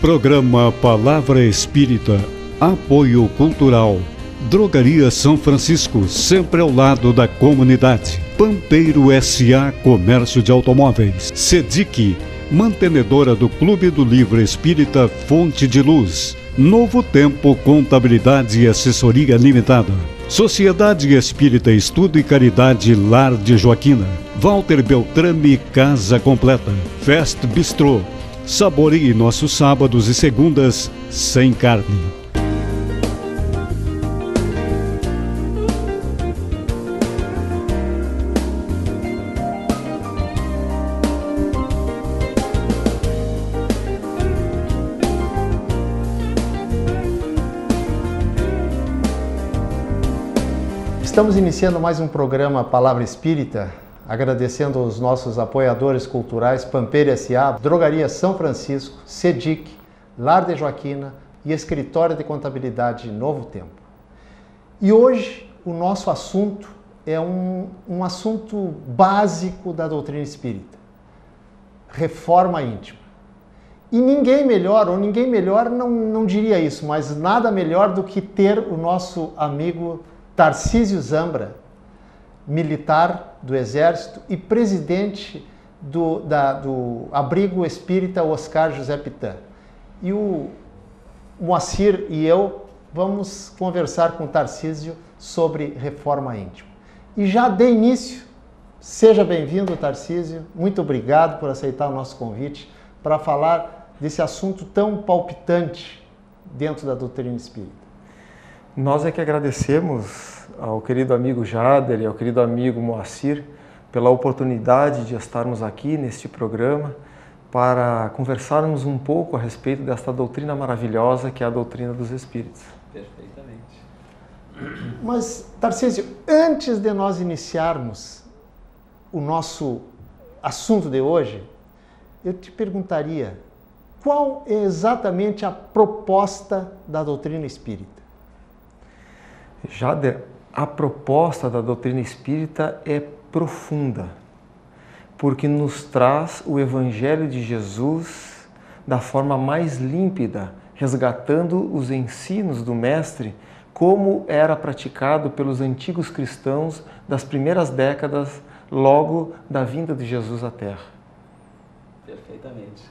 Programa Palavra Espírita, apoio cultural. Drogaria São Francisco, sempre ao lado da comunidade. Pampeiro S.A. Comércio de Automóveis. SEDIC, mantenedora do Clube do Livro Espírita Fonte de Luz. Novo Tempo Contabilidade e Assessoria Limitada. Sociedade Espírita Estudo e Caridade Lar de Joaquina. Walter Beltrame Casa Completa. Fest Bistrô. Saboreie nossos sábados e segundas sem carne. Estamos iniciando mais um programa Palavra Espírita, agradecendo aos nossos apoiadores culturais Pampeiro S.A., Drogaria São Francisco, SEDIC, Lar de Joaquina e Escritório de Contabilidade Novo Tempo. E hoje o nosso assunto é um assunto básico da doutrina espírita, reforma íntima. E ninguém melhor não diria isso, mas nada melhor do que ter o nosso amigo Tarcísio Zambra, militar do Exército e presidente do Abrigo Espírita Oscar José Pitã. E o Moacir e eu vamos conversar com o Tarcísio sobre reforma íntima. E já de início, seja bem-vindo, Tarcísio. Muito obrigado por aceitar o nosso convite para falar desse assunto tão palpitante dentro da doutrina espírita. Nós é que agradecemos ao querido amigo Jader e ao querido amigo Moacir pela oportunidade de estarmos aqui neste programa para conversarmos um pouco a respeito desta doutrina maravilhosa que é a doutrina dos Espíritos. Perfeitamente. Mas, Tarcísio, antes de nós iniciarmos o nosso assunto de hoje, eu te perguntaria qual é exatamente a proposta da doutrina espírita? Jader, a proposta da doutrina espírita é profunda, porque nos traz o Evangelho de Jesus da forma mais límpida, resgatando os ensinos do Mestre, como era praticado pelos antigos cristãos das primeiras décadas, logo da vinda de Jesus à Terra. Perfeitamente.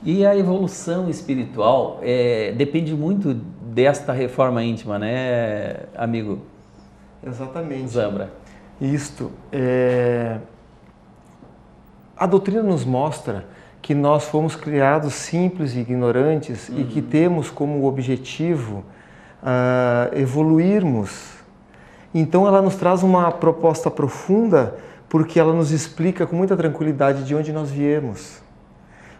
E a evolução espiritual depende muito desta reforma íntima, né, amigo? Exatamente. Zambra. Isto. A doutrina nos mostra que nós fomos criados simples e ignorantes e que temos como objetivo evoluirmos. Então ela nos traz uma proposta profunda porque ela nos explica com muita tranquilidade de onde nós viemos,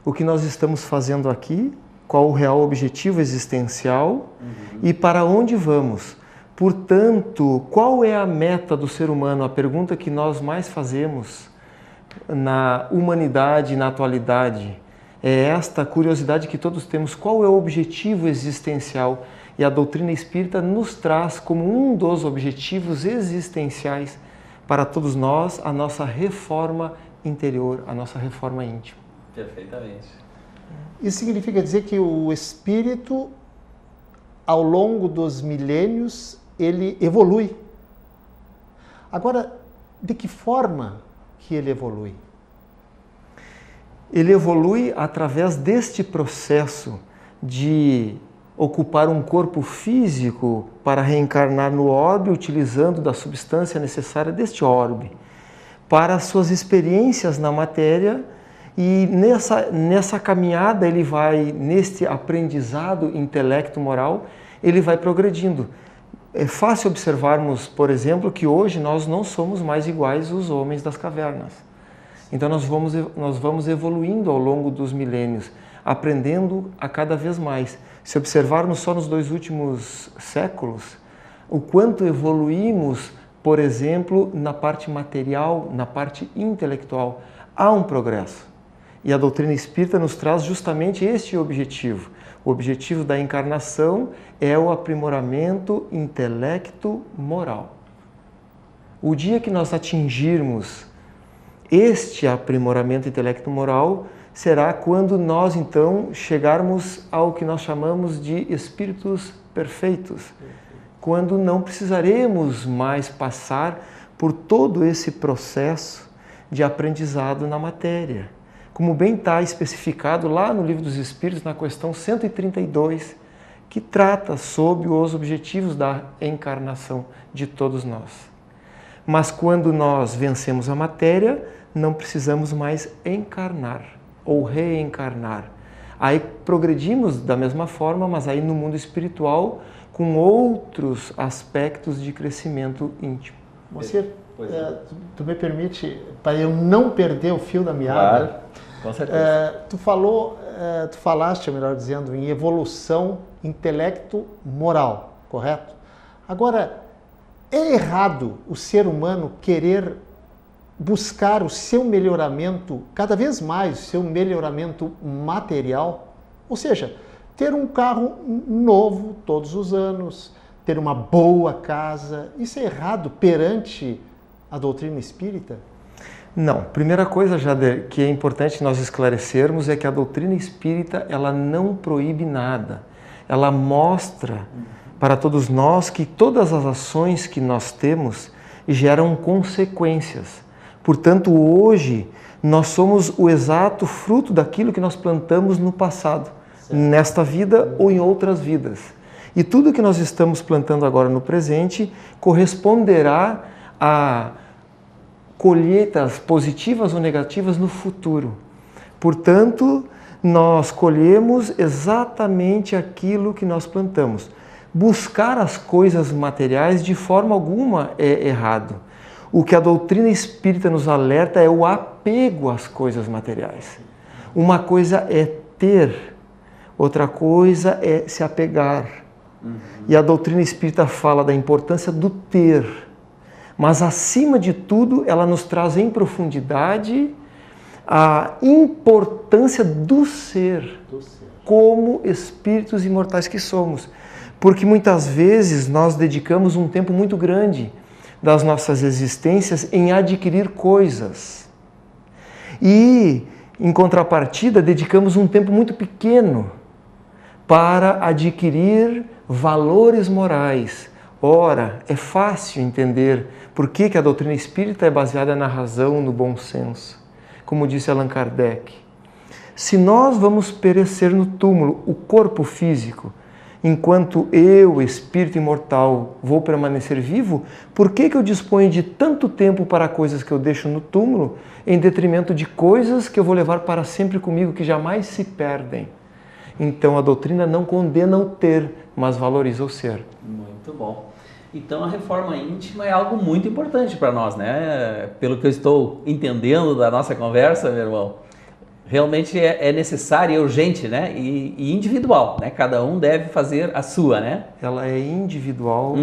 o que nós estamos fazendo aqui, qual o real objetivo existencial e para onde vamos. Portanto, qual é a meta do ser humano? A pergunta que nós mais fazemos na humanidade, na atualidade, é esta curiosidade que todos temos. Qual é o objetivo existencial? E a doutrina espírita nos traz como um dos objetivos existenciais para todos nós a nossa reforma interior, a nossa reforma íntima. Perfeitamente. Isso significa dizer que o espírito, ao longo dos milênios, ele evolui. Agora, de que forma que ele evolui? Ele evolui através deste processo de ocupar um corpo físico para reencarnar no orbe, utilizando da substância necessária deste orbe, para suas experiências na matéria. E nessa caminhada ele vai, neste aprendizado intelecto-moral, ele vai progredindo. É fácil observarmos, por exemplo, que hoje nós não somos mais iguais os homens das cavernas. Então nós vamos evoluindo ao longo dos milênios, aprendendo a cada vez mais. Se observarmos só nos 2 últimos séculos, o quanto evoluímos, por exemplo, na parte material, na parte intelectual, há um progresso. E a doutrina espírita nos traz justamente este objetivo. O objetivo da encarnação é o aprimoramento intelecto-moral. O dia que nós atingirmos este aprimoramento intelecto-moral, será quando nós então chegarmos ao que nós chamamos de espíritos perfeitos, quando não precisaremos mais passar por todo esse processo de aprendizado na matéria. Como bem está especificado lá no Livro dos Espíritos, na questão 132, que trata sobre os objetivos da encarnação de todos nós. Mas quando nós vencemos a matéria, não precisamos mais encarnar ou reencarnar. Aí progredimos da mesma forma, mas aí no mundo espiritual, com outros aspectos de crescimento íntimo. Você, tu me permite, para eu não perder o fio da meada, claro, com certeza. Tu falaste, melhor dizendo, em evolução intelecto-moral, correto? Agora, é errado o ser humano querer buscar o seu melhoramento, cada vez mais o seu melhoramento material? Ou seja, ter um carro novo todos os anos, ter uma boa casa, isso é errado perante a doutrina espírita? Não. Primeira coisa, Jader, que é importante nós esclarecermos é que a doutrina espírita, ela não proíbe nada. Ela mostra para todos nós que todas as ações que nós temos geram consequências. Portanto, hoje, nós somos o exato fruto daquilo que nós plantamos no passado, nesta vida ou em outras vidas. E tudo que nós estamos plantando agora no presente corresponderá a colheitas positivas ou negativas no futuro. Portanto, nós colhemos exatamente aquilo que nós plantamos. Buscar as coisas materiais de forma alguma é errado. O que a doutrina espírita nos alerta é o apego às coisas materiais. Uma coisa é ter, outra coisa é se apegar. E a doutrina espírita fala da importância do ter. Mas, acima de tudo, ela nos traz em profundidade a importância do ser, como espíritos imortais que somos. Porque muitas vezes nós dedicamos um tempo muito grande das nossas existências em adquirir coisas. E, em contrapartida, dedicamos um tempo muito pequeno para adquirir valores morais. Ora, é fácil entender por que a doutrina espírita é baseada na razão, no bom senso. Como disse Allan Kardec, se nós vamos perecer no túmulo, o corpo físico, enquanto eu, espírito imortal, vou permanecer vivo, por que eu disponho de tanto tempo para coisas que eu deixo no túmulo, em detrimento de coisas que eu vou levar para sempre comigo, que jamais se perdem? Então a doutrina não condena o ter, mas valoriza o ser. Muito bom. Então a reforma íntima é algo muito importante para nós, né? Pelo que eu estou entendendo da nossa conversa, meu irmão, realmente é necessária, é urgente, né? E individual, né? Cada um deve fazer a sua, né? Ela é individual,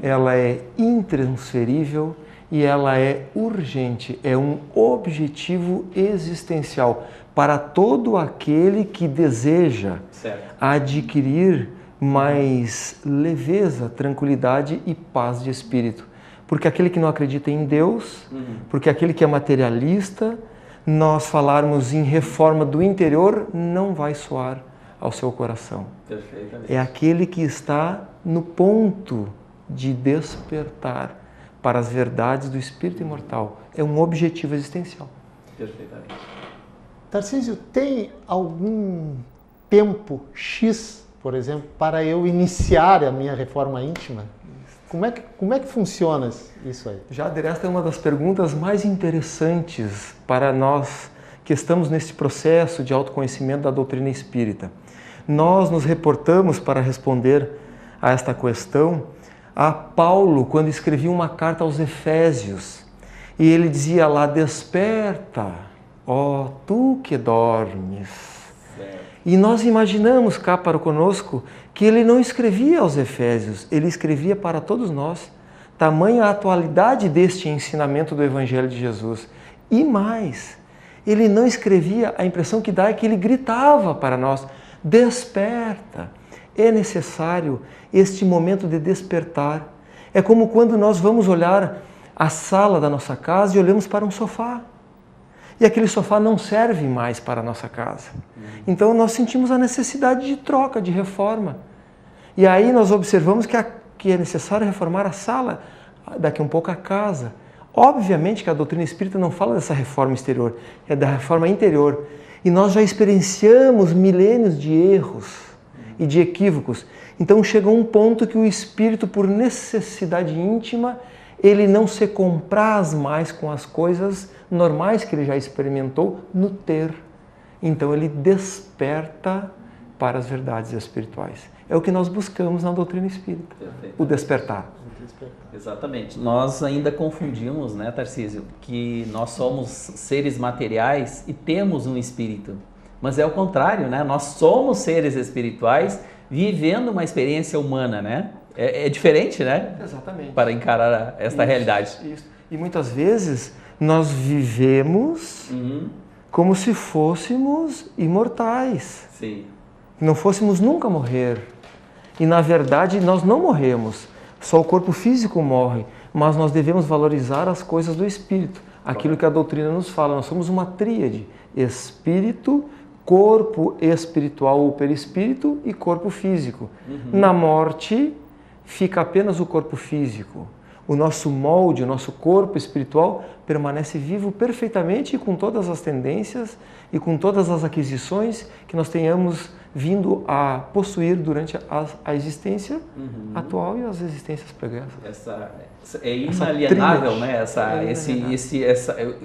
ela é intransferível e ela é urgente. É um objetivo existencial para todo aquele que deseja adquirir mais leveza, tranquilidade e paz de espírito. Porque aquele que não acredita em Deus, porque aquele que é materialista, nós falarmos em reforma do interior não vai soar ao seu coração. Perfeitamente. É aquele que está no ponto de despertar para as verdades do espírito imortal. É um objetivo existencial. Perfeitamente. Tarcísio, tem algum tempo X, por exemplo, para eu iniciar a minha reforma íntima? Como é que funciona isso aí? Jader, esta é uma das perguntas mais interessantes para nós que estamos nesse processo de autoconhecimento da doutrina espírita. Nós nos reportamos para responder a esta questão a Paulo, quando escrevia uma carta aos Efésios. E ele dizia lá, desperta, ó tu que dormes. E nós imaginamos cá para conosco que ele não escrevia aos Efésios, ele escrevia para todos nós. Tamanha a atualidade deste ensinamento do Evangelho de Jesus. E mais, ele não escrevia, a impressão que dá é que ele gritava para nós, desperta. É necessário este momento de despertar. É como quando nós vamos olhar a sala da nossa casa e olhamos para um sofá. e aquele sofá não serve mais para a nossa casa. Então nós sentimos a necessidade de troca, de reforma. E aí nós observamos que é necessário reformar a sala, daqui um pouco a casa. Obviamente que a doutrina espírita não fala dessa reforma exterior, é da reforma interior. E nós já experienciamos milênios de erros e de equívocos. Então chega um ponto que o espírito, por necessidade íntima, ele não se compraz mais com as coisas normais que ele já experimentou no ter. Então ele desperta para as verdades espirituais. É o que nós buscamos na doutrina espírita. Perfeito. O despertar. Exatamente. Nós ainda confundimos, né, Tarcísio, que nós somos seres materiais e temos um espírito. Mas é o contrário, né? Nós somos seres espirituais vivendo uma experiência humana, né? É diferente, né? Exatamente. Para encarar esta realidade. Isso. E muitas vezes nós vivemos como se fôssemos imortais. Sim. Não fôssemos nunca morrer. E na verdade nós não morremos. Só o corpo físico morre. Mas nós devemos valorizar as coisas do espírito. Aquilo que a doutrina nos fala. Nós somos uma tríade. Espírito, corpo espiritual ou perispírito e corpo físico. Na morte fica apenas o corpo físico. O nosso molde, o nosso corpo espiritual permanece vivo perfeitamente com todas as tendências e com todas as aquisições que nós tenhamos vindo a possuir durante a existência atual e as existências pregressas. É inalienável, né?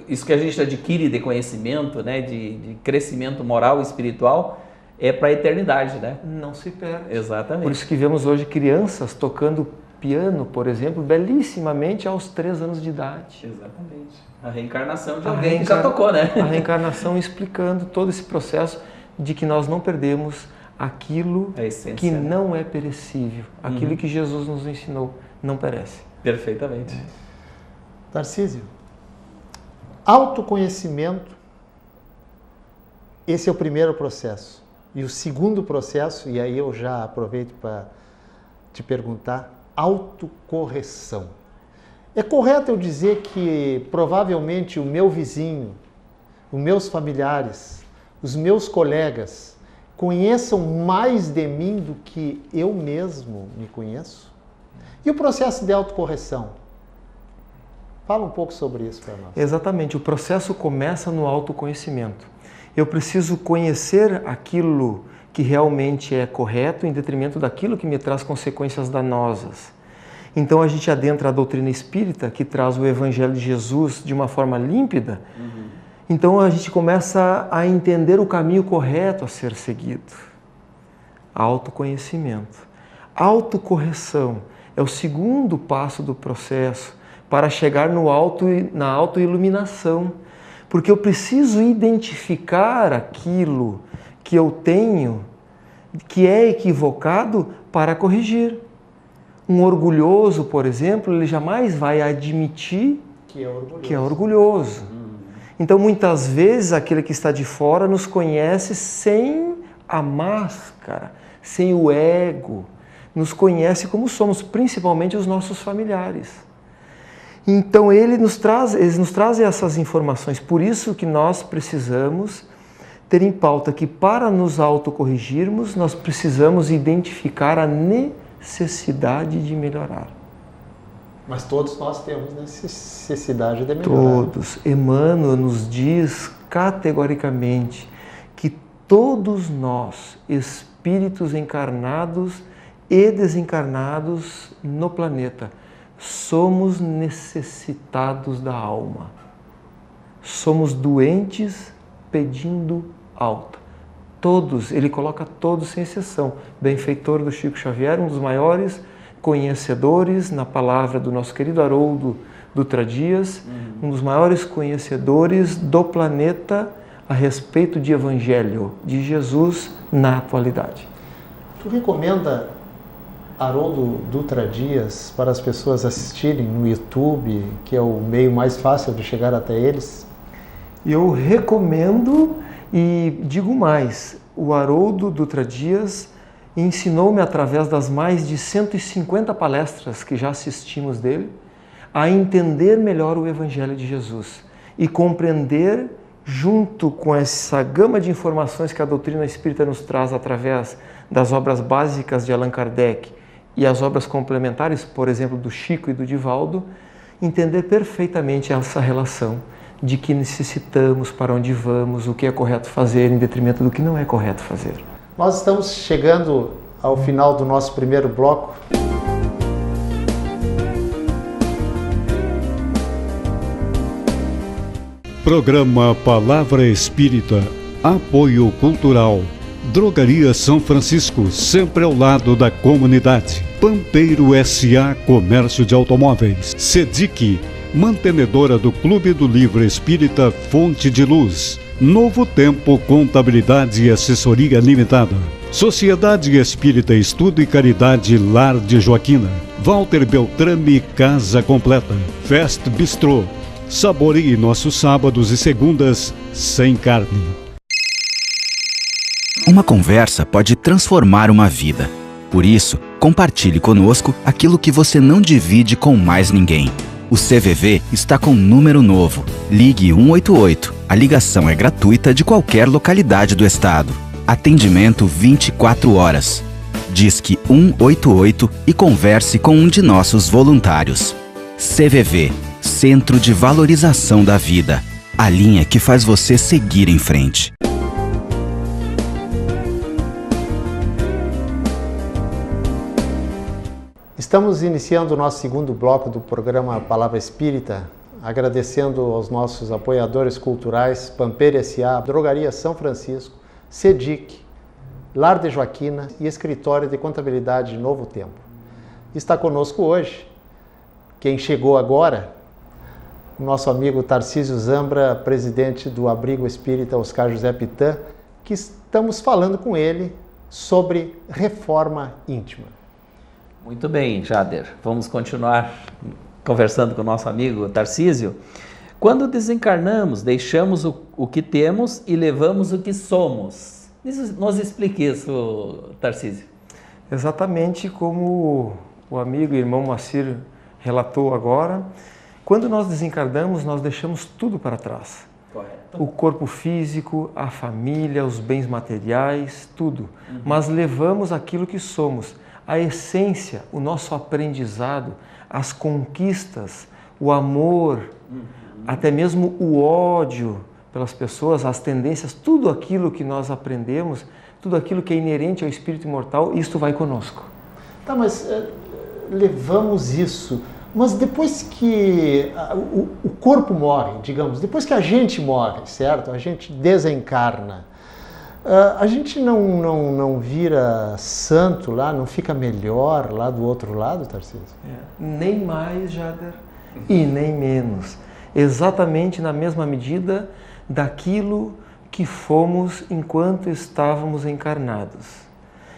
Isso que a gente adquire de conhecimento, né? De crescimento moral e espiritual, é para a eternidade, né? Não se perde. Exatamente. Por isso que vemos hoje crianças tocando piano, por exemplo, belíssimamente aos 3 anos de idade. Exatamente. A reencarnação de alguém que já tocou, né? A reencarnação explicando todo esse processo de que nós não perdemos aquilo que não é perecível. Aquilo que Jesus nos ensinou não perece. Perfeitamente. Tarcísio, autoconhecimento, esse é o primeiro processo. E o segundo processo, e aí eu já aproveito para te perguntar, autocorreção. É correto eu dizer que provavelmente o meu vizinho, os meus familiares, os meus colegas conheçam mais de mim do que eu mesmo me conheço? E o processo de autocorreção? Fala um pouco sobre isso para nós. Exatamente, o processo começa no autoconhecimento. Eu preciso conhecer aquilo que realmente é correto em detrimento daquilo que me traz consequências danosas. Então a gente adentra a doutrina espírita, que traz o Evangelho de Jesus de uma forma límpida. Então a gente começa a entender o caminho correto a ser seguido. Autoconhecimento. Autocorreção é o segundo passo do processo para chegar na autoiluminação. Porque eu preciso identificar aquilo que eu tenho, que é equivocado, para corrigir. Um orgulhoso, por exemplo, ele jamais vai admitir que é orgulhoso. Então, muitas vezes, aquele que está de fora nos conhece sem a máscara, sem o ego. Nos conhece como somos, principalmente os nossos familiares. Então, eles nos trazem essas informações. Por isso que nós precisamos ter em pauta que, para nos autocorrigirmos, nós precisamos identificar a necessidade de melhorar. Mas todos nós temos necessidade de melhorar. Todos. Emmanuel nos diz categoricamente que todos nós, espíritos encarnados e desencarnados no planeta, somos necessitados da alma. Somos doentes pedindo alta. Todos, ele coloca todos sem exceção. Benfeitor do Chico Xavier, um dos maiores conhecedores na palavra do nosso querido Haroldo Dutra Dias, um dos maiores conhecedores do planeta a respeito de Evangelho, de Jesus na atualidade. Tu recomenda Haroldo Dutra Dias para as pessoas assistirem no YouTube, que é o meio mais fácil de chegar até eles? Eu recomendo e digo mais, o Haroldo Dutra Dias ensinou-me, através das mais de 150 palestras que já assistimos dele, a entender melhor o Evangelho de Jesus e compreender junto com essa gama de informações que a doutrina espírita nos traz através das obras básicas de Allan Kardec e as obras complementares, por exemplo, do Chico e do Divaldo, entender perfeitamente essa relação de que necessitamos, para onde vamos, o que é correto fazer em detrimento do que não é correto fazer. Nós estamos chegando ao final do nosso primeiro bloco. Programa Palavra Espírita, apoio cultural. Drogaria São Francisco, sempre ao lado da comunidade. Pampeiro S.A. Comércio de Automóveis. SEDIC, mantenedora do Clube do Livro Espírita Fonte de Luz. Novo Tempo Contabilidade e Assessoria Limitada. Sociedade Espírita Estudo e Caridade Lar de Joaquina. Walter Beltrame Casa Completa. Fest Bistrô. Saboreie nossos sábados e segundas sem carne. Uma conversa pode transformar uma vida. Por isso, compartilhe conosco aquilo que você não divide com mais ninguém. O CVV está com um número novo. Ligue 188. A ligação é gratuita de qualquer localidade do estado. Atendimento 24 horas. Disque 188 e converse com um de nossos voluntários. CVV, Centro de Valorização da Vida. A linha que faz você seguir em frente. Estamos iniciando o nosso segundo bloco do programa Palavra Espírita, agradecendo aos nossos apoiadores culturais, Pampeiro S.A., Drogaria São Francisco, SEDIC, Lar de Joaquina e Escritório de Contabilidade Novo Tempo. Está conosco hoje, quem chegou agora, o nosso amigo Tarcísio Zambra, presidente do Abrigo Espírita Oscar José Pitã, que estamos falando com ele sobre reforma íntima. Muito bem, Jader. Vamos continuar conversando com o nosso amigo Tarcísio. Quando desencarnamos, deixamos o que temos e levamos o que somos. Nos explique isso, Tarcísio. Exatamente como o amigo e irmão Moacir relatou agora, quando nós desencarnamos, nós deixamos tudo para trás. Correto. O corpo físico, a família, os bens materiais, tudo. Mas levamos aquilo que somos. A essência, o nosso aprendizado, as conquistas, o amor, até mesmo o ódio pelas pessoas, as tendências, tudo aquilo que nós aprendemos, tudo aquilo que é inerente ao espírito imortal, isto vai conosco. Tá, mas levamos isso, mas depois que o corpo morre, digamos, depois que a gente morre, certo? A gente desencarna. A gente não vira santo lá, não fica melhor lá do outro lado, Tarcísio? Nem mais, Jader, e nem menos. Exatamente na mesma medida daquilo que fomos enquanto estávamos encarnados.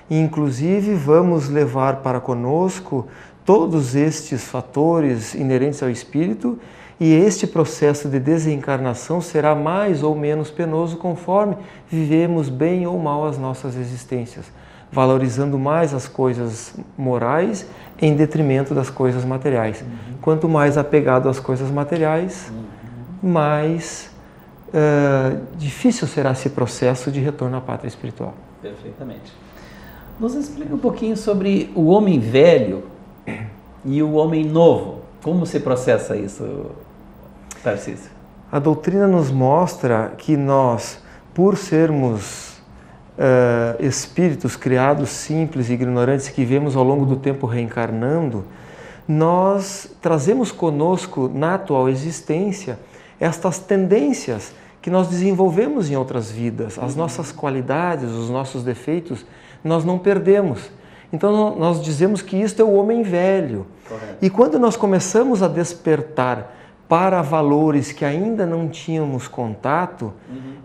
E, inclusive, vamos levar para conosco todos estes fatores inerentes ao espírito, e este processo de desencarnação será mais ou menos penoso conforme vivemos bem ou mal as nossas existências, valorizando mais as coisas morais em detrimento das coisas materiais. Quanto mais apegado às coisas materiais, mais difícil será esse processo de retorno à pátria espiritual. Perfeitamente. Nos explica um pouquinho sobre o homem velho e o homem novo. Como se processa isso, Tarcísio? A doutrina nos mostra que nós, por sermos espíritos criados simples e ignorantes que vivemos ao longo do tempo reencarnando, nós trazemos conosco na atual existência estas tendências que nós desenvolvemos em outras vidas. As nossas qualidades, os nossos defeitos, nós não perdemos. Então nós dizemos que isto é o homem velho. Correto. E quando nós começamos a despertar para valores que ainda não tínhamos contato,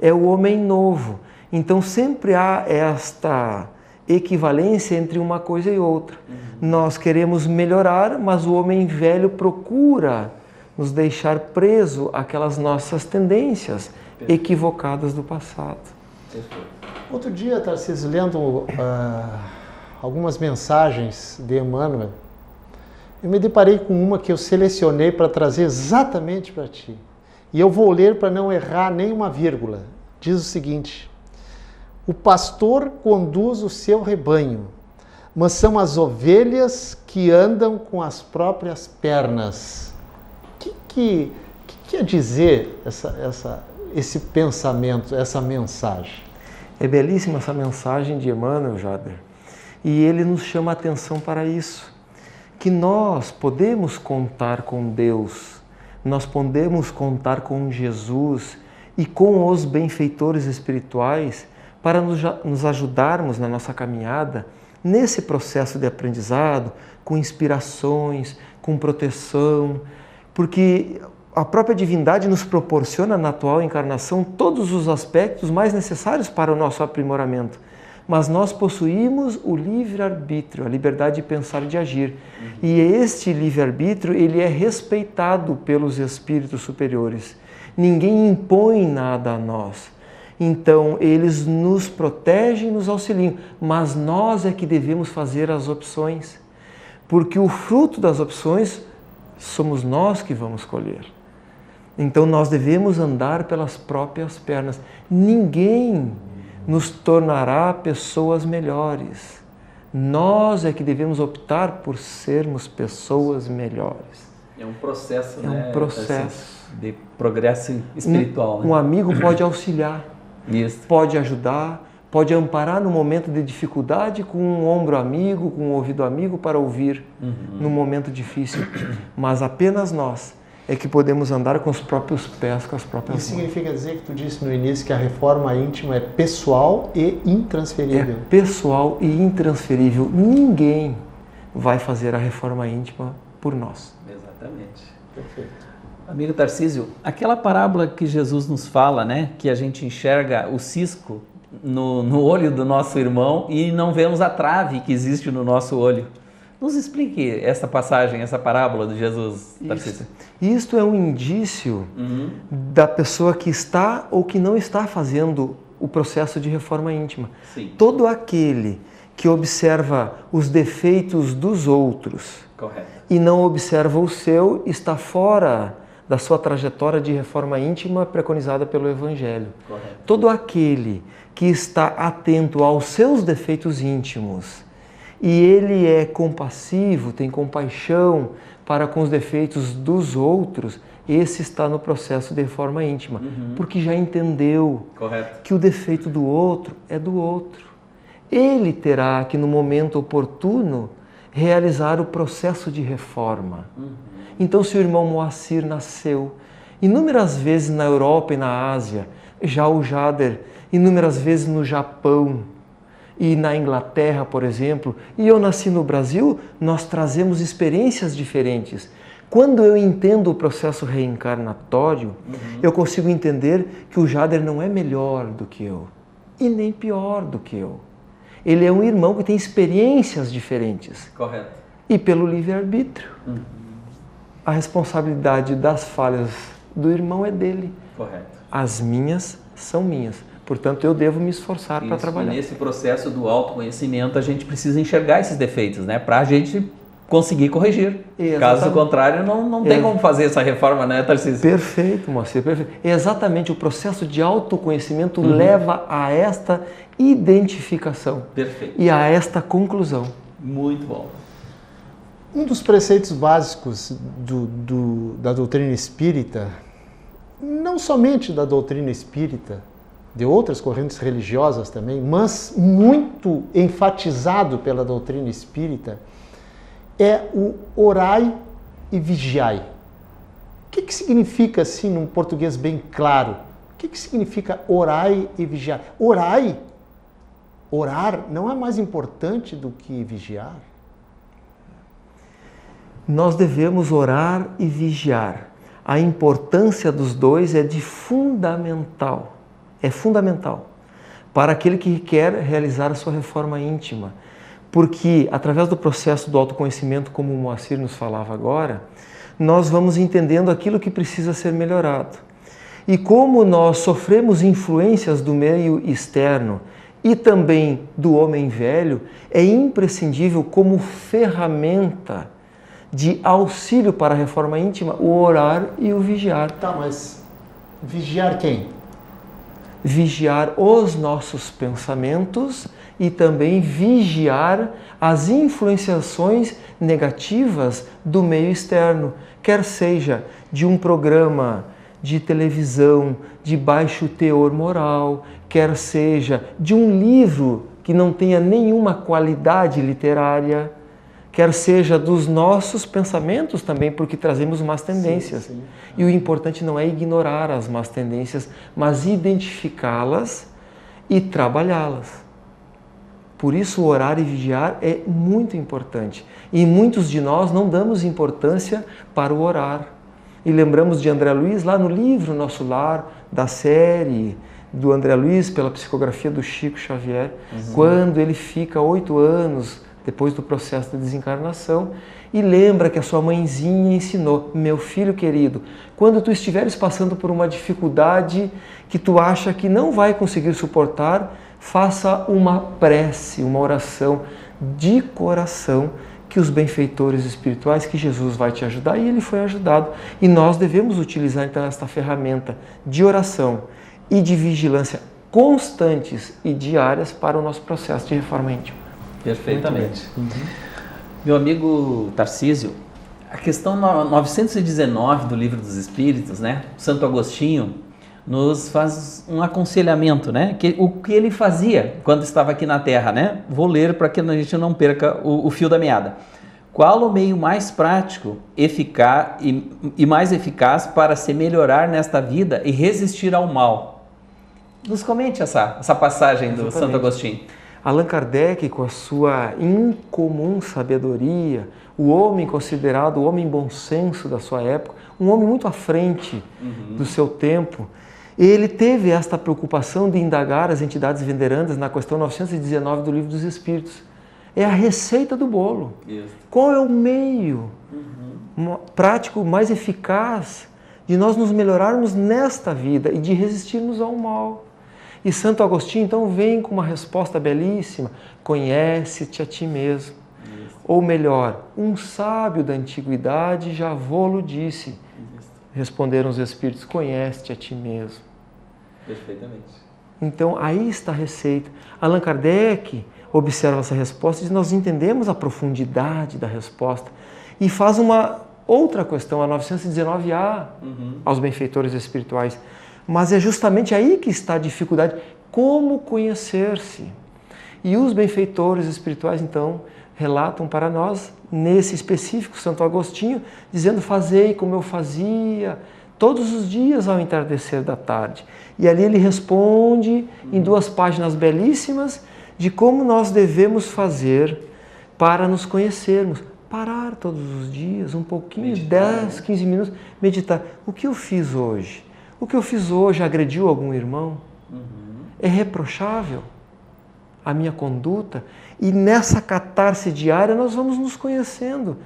é o homem novo. Então sempre há esta equivalência entre uma coisa e outra. Nós queremos melhorar, mas o homem velho procura nos deixar preso àquelas nossas tendências equivocadas do passado. Outro dia, Tarcísio, lendo algumas mensagens de Emmanuel, eu me deparei com uma que eu selecionei para trazer exatamente para ti. E eu vou ler para não errar nenhuma vírgula. Diz o seguinte: o pastor conduz o seu rebanho, mas são as ovelhas que andam com as próprias pernas. O que quer dizer esse pensamento, essa mensagem? É belíssima essa mensagem de Emmanuel, Jader. E ele nos chama a atenção para isso, que nós podemos contar com Deus, nós podemos contar com Jesus e com os benfeitores espirituais para nos ajudarmos na nossa caminhada, nesse processo de aprendizado, com inspirações, com proteção, porque a própria divindade nos proporciona na atual encarnação todos os aspectos mais necessários para o nosso aprimoramento. Mas nós possuímos o livre-arbítrio, a liberdade de pensar e de agir. E este livre-arbítrio, ele é respeitado pelos espíritos superiores. Ninguém impõe nada a nós. Então, eles nos protegem e nos auxiliam, mas nós é que devemos fazer as opções, porque o fruto das opções somos nós que vamos colher. Então, nós devemos andar pelas próprias pernas. Ninguém nos tornará pessoas melhores. Nós é que devemos optar por sermos pessoas melhores. É um processo, né? É um processo de progresso espiritual. Um amigo pode auxiliar, isso, pode ajudar, pode amparar no momento de dificuldade com um ombro amigo, com um ouvido amigo para ouvir no momento difícil. Mas apenas nós é que podemos andar com os próprios pés, com as próprias mãos. Isso significa dizer que tu disse no início que a reforma íntima é pessoal e intransferível. É pessoal e intransferível. Ninguém vai fazer a reforma íntima por nós. Exatamente. Perfeito. Amigo Tarcísio, aquela parábola que Jesus nos fala, né, que a gente enxerga o cisco no olho do nosso irmão e não vemos a trave que existe no nosso olho. Nos explique essa passagem, essa parábola de Jesus, Tarcísio. Isto é um indício da pessoa que está ou que não está fazendo o processo de reforma íntima. Sim. Todo aquele que observa os defeitos dos outros, correto, e não observa o seu, está fora da sua trajetória de reforma íntima preconizada pelo Evangelho. correto. Todo aquele que está atento aos seus defeitos íntimos e ele é compassivo, tem compaixão para com os defeitos dos outros, esse está no processo de reforma íntima, porque já entendeu correto, que o defeito do outro é do outro. Ele terá que, no momento oportuno, realizar o processo de reforma. Então, se o irmão Moacir nasceu inúmeras vezes na Europa e na Ásia, já o Jader inúmeras vezes no Japão e na Inglaterra, por exemplo, e eu nasci no Brasil, nós trazemos experiências diferentes. Quando eu entendo o processo reencarnatório, eu consigo entender que o Jader não é melhor do que eu e nem pior do que eu. Ele é um irmão que tem experiências diferentes. correto. E pelo livre-arbítrio. A responsabilidade das falhas do irmão é dele. Correto. As minhas são minhas. Portanto, eu devo me esforçar para trabalhar. E nesse processo do autoconhecimento, a gente precisa enxergar esses defeitos, né? Para a gente conseguir corrigir. Exatamente. Caso contrário, não tem como fazer essa reforma, né, Tarcísio? Perfeito, Moacir, perfeito. Exatamente, o processo de autoconhecimento leva a esta identificação. Perfeito. E a esta conclusão. Muito bom. Um dos preceitos básicos da doutrina espírita, não somente da doutrina espírita, de outras correntes religiosas também, mas muito enfatizado pela doutrina espírita, é o orai e vigiai. O que significa, assim, num português bem claro? O que significa orai e vigiai? Orar não é mais importante do que vigiar? Nós devemos orar e vigiar. A importância dos dois é fundamental para aquele que quer realizar a sua reforma íntima. Porque, através do processo do autoconhecimento, como o Moacir nos falava agora, nós vamos entendendo aquilo que precisa ser melhorado. E como nós sofremos influências do meio externo e também do homem velho, é imprescindível como ferramenta de auxílio para a reforma íntima o orar e o vigiar. Tá, mas Vigiar quem? Vigiar os nossos pensamentos e também vigiar as influenciações negativas do meio externo, quer seja de um programa de televisão de baixo teor moral, quer seja de um livro que não tenha nenhuma qualidade literária, quer seja dos nossos pensamentos também, porque trazemos más tendências. Sim. E o importante não é ignorar as más tendências, mas identificá-las e trabalhá-las. Por isso, orar e vigiar é muito importante. E muitos de nós não damos importância para o orar. E lembramos de André Luiz, lá no livro Nosso Lar, da série do André Luiz, pela psicografia do Chico Xavier, quando ele fica 8 anos depois do processo de desencarnação, e lembra que a sua mãezinha ensinou: meu filho querido, quando tu estiveres passando por uma dificuldade que tu acha que não vai conseguir suportar, faça uma prece, uma oração de coração, que os benfeitores espirituais, que Jesus vai te ajudar, e ele foi ajudado. E nós devemos utilizar então esta ferramenta de oração e de vigilância constantes e diárias para o nosso processo de reforma íntima. Perfeitamente. Meu amigo Tarcísio, a questão 919 do Livro dos Espíritos, né? Santo Agostinho nos faz um aconselhamento, né? O que ele fazia quando estava aqui na Terra, né? Vou ler para que a gente não perca o fio da meada. Qual o meio mais prático, eficaz e mais eficaz para se melhorar nesta vida e resistir ao mal? Nos comente essa passagem do Santo Agostinho. Allan Kardec, com a sua incomum sabedoria, o homem considerado o homem bom senso da sua época, um homem muito à frente do seu tempo, ele teve esta preocupação de indagar as entidades venerandas na questão 919 do Livro dos Espíritos. É a receita do bolo. Isso. Qual é o meio prático mais eficaz de nós nos melhorarmos nesta vida e de resistirmos ao mal? E Santo Agostinho então vem com uma resposta belíssima: conhece-te a ti mesmo. Isso. Ou melhor, um sábio da antiguidade já vô-lo disse. Isso. Responderam os espíritos: conhece-te a ti mesmo. Perfeitamente. Então aí está a receita. Allan Kardec observa essa resposta e nós entendemos a profundidade da resposta e faz uma outra questão, a 919A, aos benfeitores espirituais. Mas é justamente aí que está a dificuldade. Como conhecer-se? E os benfeitores espirituais, então, relatam para nós, nesse específico, Santo Agostinho, dizendo: fazei como eu fazia, todos os dias ao entardecer da tarde. E ali ele responde, em 2 páginas belíssimas, de como nós devemos fazer para nos conhecermos. Parar todos os dias, um pouquinho, meditar, 10, 15 minutos, meditar. O que eu fiz hoje? O que eu fiz hoje agrediu algum irmão? É reprochável a minha conduta? E nessa catarse diária nós vamos nos conhecendo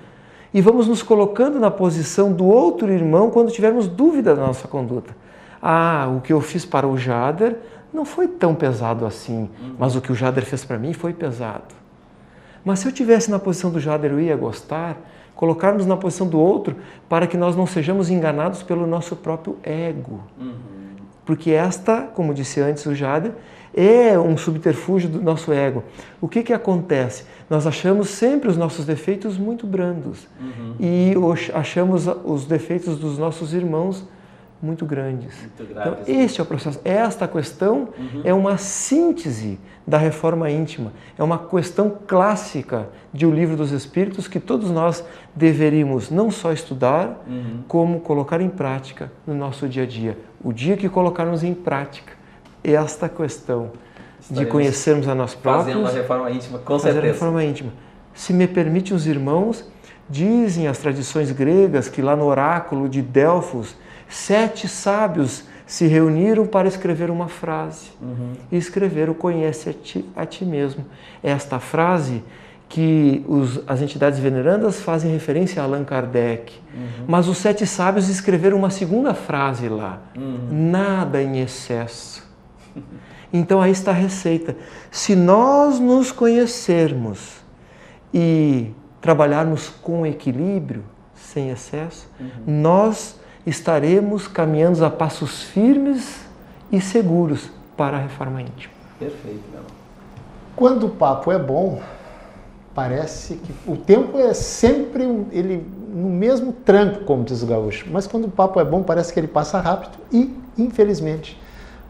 e vamos nos colocando na posição do outro irmão quando tivermos dúvida da nossa conduta. O que eu fiz para o Jader não foi tão pesado assim, mas o que o Jader fez para mim foi pesado. Mas se eu estivesse na posição do Jader, eu ia gostar? Colocarmos na posição do outro para que nós não sejamos enganados pelo nosso próprio ego. Porque esta, como disse antes o Jader, é um subterfúgio do nosso ego. O que acontece? Nós achamos sempre os nossos defeitos muito brandos e achamos os defeitos dos nossos irmãos muito grandes. Então, este é o processo. Esta questão é uma síntese da reforma íntima. É uma questão clássica de O Livro dos Espíritos que todos nós deveríamos não só estudar, como colocar em prática no nosso dia a dia. O dia que colocarmos em prática esta questão de conhecermos a nós próprios, fazendo a reforma íntima, com certeza. Fazer a reforma íntima. Se me permite, os irmãos, dizem as tradições gregas que lá no oráculo de Delfos, 7 sábios se reuniram para escrever uma frase. E escreveram: conhece a ti mesmo. Esta frase que as entidades venerandas fazem referência a Allan Kardec. Mas os 7 sábios escreveram uma segunda frase lá: nada em excesso. Então aí está a receita. Se nós nos conhecermos e trabalharmos com equilíbrio, sem excesso, nós estaremos caminhando a passos firmes e seguros para a reforma íntima. Perfeito, meu irmão. Quando o papo é bom, parece que o tempo é sempre ele no mesmo tranco, como diz o gaúcho. Mas quando o papo é bom, parece que ele passa rápido e, infelizmente,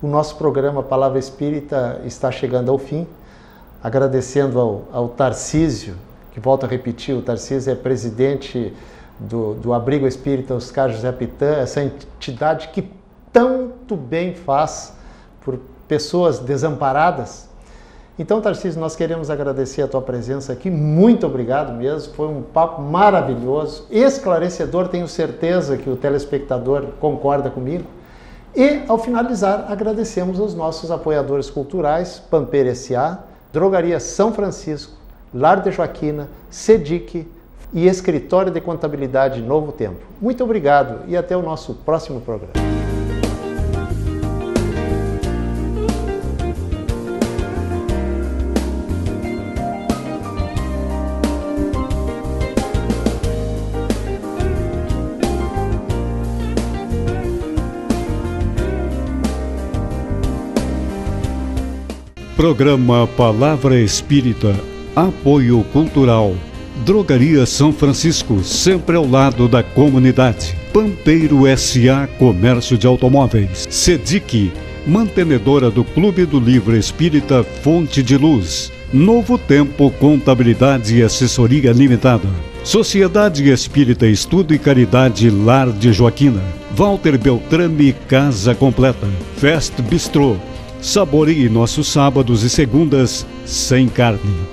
o nosso programa Palavra Espírita está chegando ao fim. Agradecendo ao Tarcísio, que volto a repetir, o Tarcísio é presidente do Abrigo Espírita Oscar José Pitã, essa entidade que tanto bem faz por pessoas desamparadas. Então, Tarcísio, nós queremos agradecer a tua presença aqui, muito obrigado mesmo, foi um papo maravilhoso, esclarecedor, tenho certeza que o telespectador concorda comigo. E, ao finalizar, agradecemos aos nossos apoiadores culturais, Pampeiro S.A., Drogaria São Francisco, Lar de Joaquina, SEDIC e Escritório de Contabilidade Novo Tempo. Muito obrigado e até o nosso próximo programa. Programa Palavra Espírita, apoio cultural. Drogaria São Francisco, sempre ao lado da comunidade. Pampeiro S.A. Comércio de Automóveis. SEDIC, mantenedora do Clube do Livro Espírita Fonte de Luz. Novo Tempo Contabilidade e Assessoria Limitada. Sociedade Espírita Estudo e Caridade Lar de Joaquina. Walter Beltrame Casa Completa. Fest Bistrô. Saboreie nossos sábados e segundas sem carne.